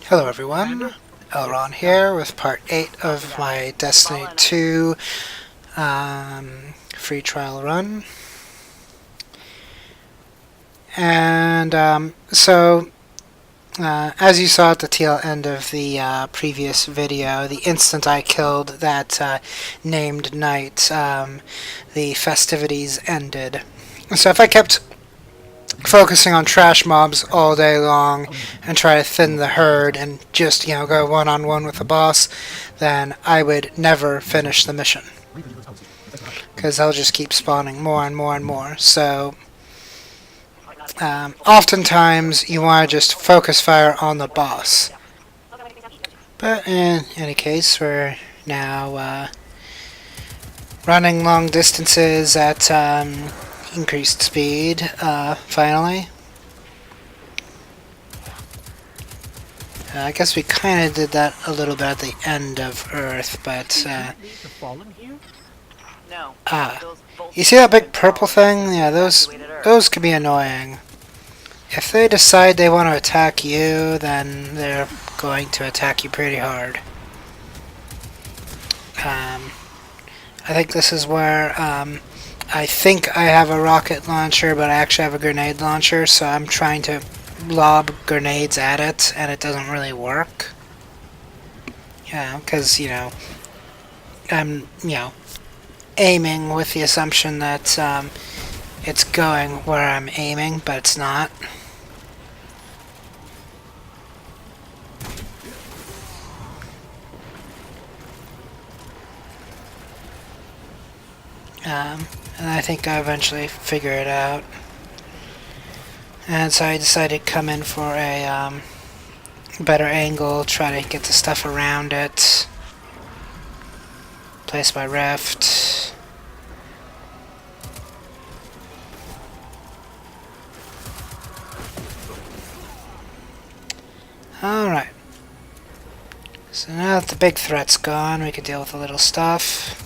Hello everyone, LRon here with part 8 of my Destiny 2 free trial run. And as you saw at the tail end of the previous video, the instant I killed that named knight, the festivities ended. So if I kept focusing on trash mobs all day long and try to thin the herd and just, go one-on-one with the boss, then I would never finish the mission. Because they'll just keep spawning more and more and more. So, oftentimes you want to just focus fire on the boss. But in any case, we're now running long distances at increased speed, finally. I guess we kind of did that a little bit at the end of Earth, but you see that big purple thing? Yeah, those could be annoying. If they decide they want to attack you, then they're going to attack you pretty hard. I think this is where I think I have a rocket launcher, but I actually have a grenade launcher, so I'm trying to lob grenades at it, and it doesn't really work. Yeah, because, I'm, aiming with the assumption that it's going where I'm aiming, but it's not. And I think I eventually figure it out. And so I decided to come in for a better angle, try to get the stuff around it. Place my rift. Alright. So now that the big threat's gone, we can deal with the little stuff.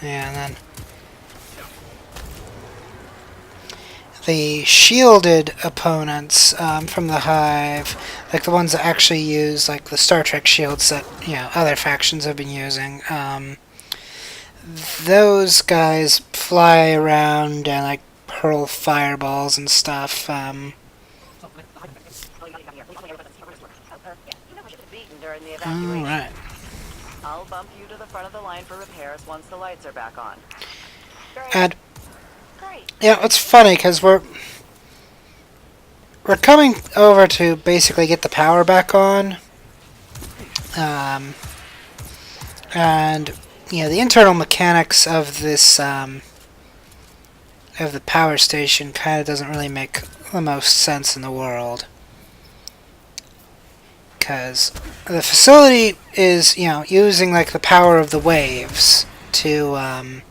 Yeah, and then the shielded opponents from the Hive, like the ones that actually use like the Star Trek shields that other factions have been using, those guys fly around and like hurl fireballs and stuff. Alright. I'll bump you to the front of the line for repairs once the lights are back on. And yeah, it's funny because we're coming over to basically get the power back on, and the internal mechanics of this of the power station kind of doesn't really make the most sense in the world. Because the facility is, using like the power of the waves to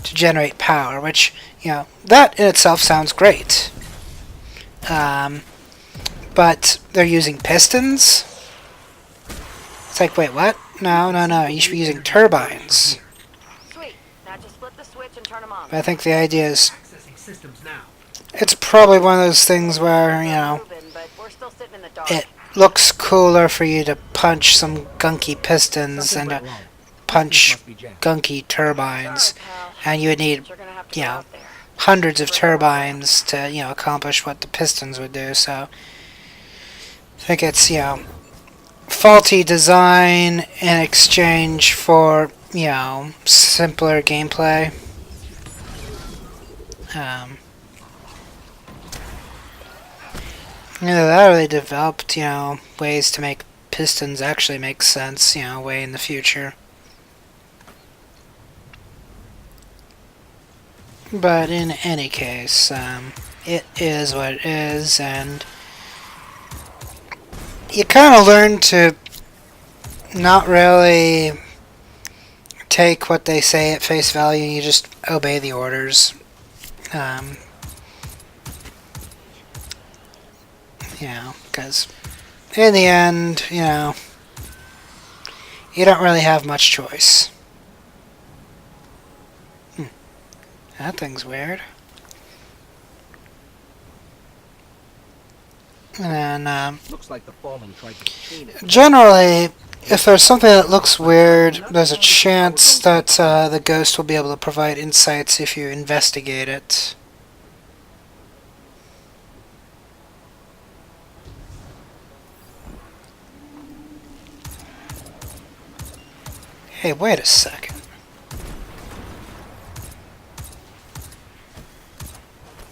generate power, which, that in itself sounds great. But they're using pistons? It's like, wait, what? No, you should be using turbines. Sweet. Now just flip the switch and turn them on. But I think the idea is, it's probably one of those things where, it looks cooler for you to punch some gunky pistons than to punch gunky turbines, and you would need, hundreds of turbines to, accomplish what the pistons would do. So I think it's, faulty design in exchange for, simpler gameplay. That really developed, ways to make pistons actually make sense, way in the future. But in any case, it is what it is, and you kind of learn to not really take what they say at face value, you just obey the orders. Because in the end, you don't really have much choice. That thing's weird. And then, Looks like the fallen tried to chain it. generally, if there's something that looks weird, there's a chance that the ghost will be able to provide insights if you investigate it. Hey, wait a second.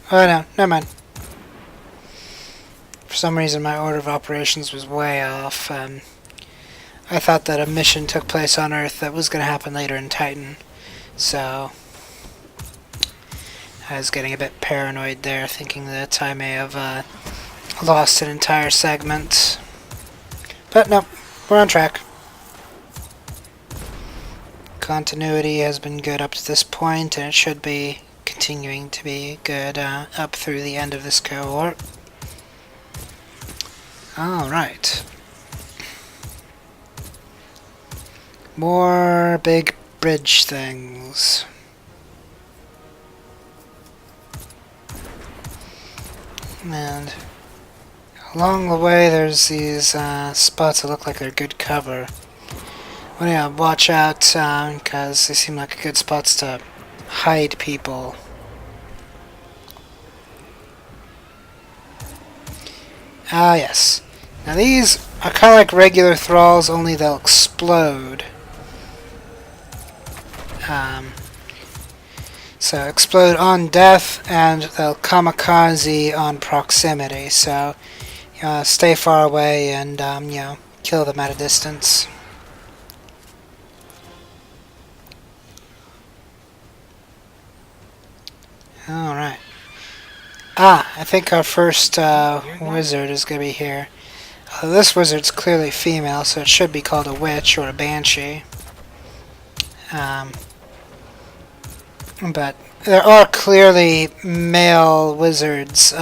Oh no, never mind. For some reason my order of operations was way off. I thought that a mission took place on Earth that was going to happen later in Titan. So I was getting a bit paranoid there, thinking that I may have lost an entire segment. But no, we're on track. Continuity has been good up to this point, and it should be continuing to be good up through the end of this cohort. Alright. More big bridge things. And along the way there's these spots that look like they're good cover. Well, yeah, watch out, because they seem like good spots to hide people. Ah, yes. Now these are kind of like regular thralls, only they'll explode. So explode on death, and they'll kamikaze on proximity. So stay far away and kill them at a distance. Alright. I think our first wizard is going to be here. This wizard's clearly female, so it should be called a witch or a banshee. But there are clearly male wizards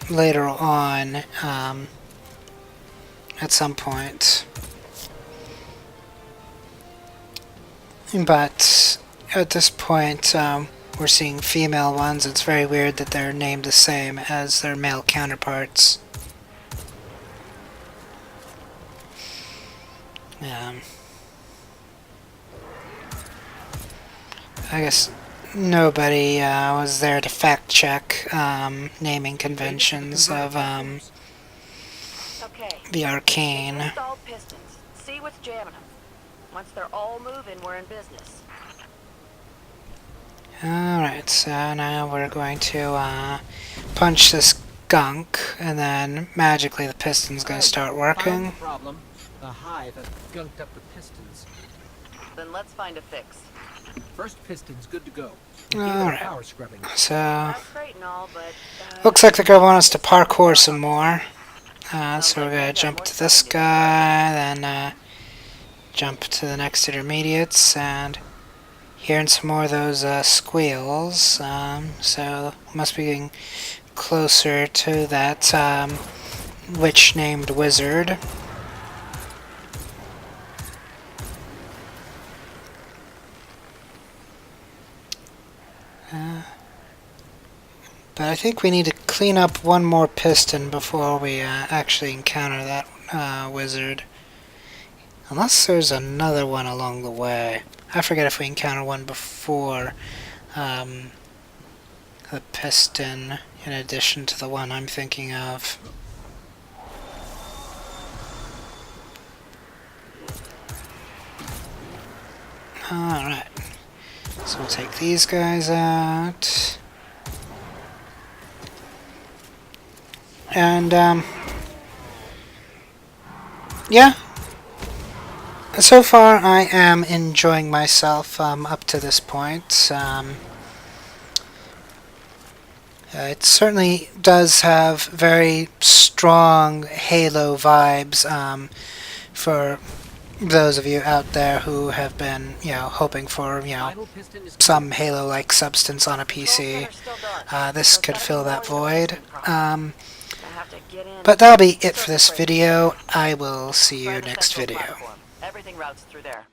later on at some point. But at this point, we're seeing female ones. It's very weird that they're named the same as their male counterparts. I guess nobody was there to fact check naming conventions of the arcane. Installed pistons. See what's jamming them. Once they're all moving, we're in business. Alright, so now we're going to punch this gunk, and then magically the piston's going to start working. The problem. The hive has gunked up the pistons. Then let's find a fix. First piston's good to go. Alright, Power scrubbing. so That's great and all, but looks like they're going to want us to parkour some more. So we're going to jump to this guy, then jump to the next intermediates, and hearing some more of those squeals. So must be getting closer to that witch named wizard. But I think we need to clean up one more piston before we actually encounter that wizard. Unless there's another one along the way. I forget if we encounter one before the piston, in addition to the one I'm thinking of. Alright. So we'll take these guys out. And, yeah. So far, I am enjoying myself up to this point. It certainly does have very strong Halo vibes for those of you out there who have been, hoping for, some Halo-like substance on a PC. This could fill that void. But that'll be it for this video. I will see you next video. Everything routes through there.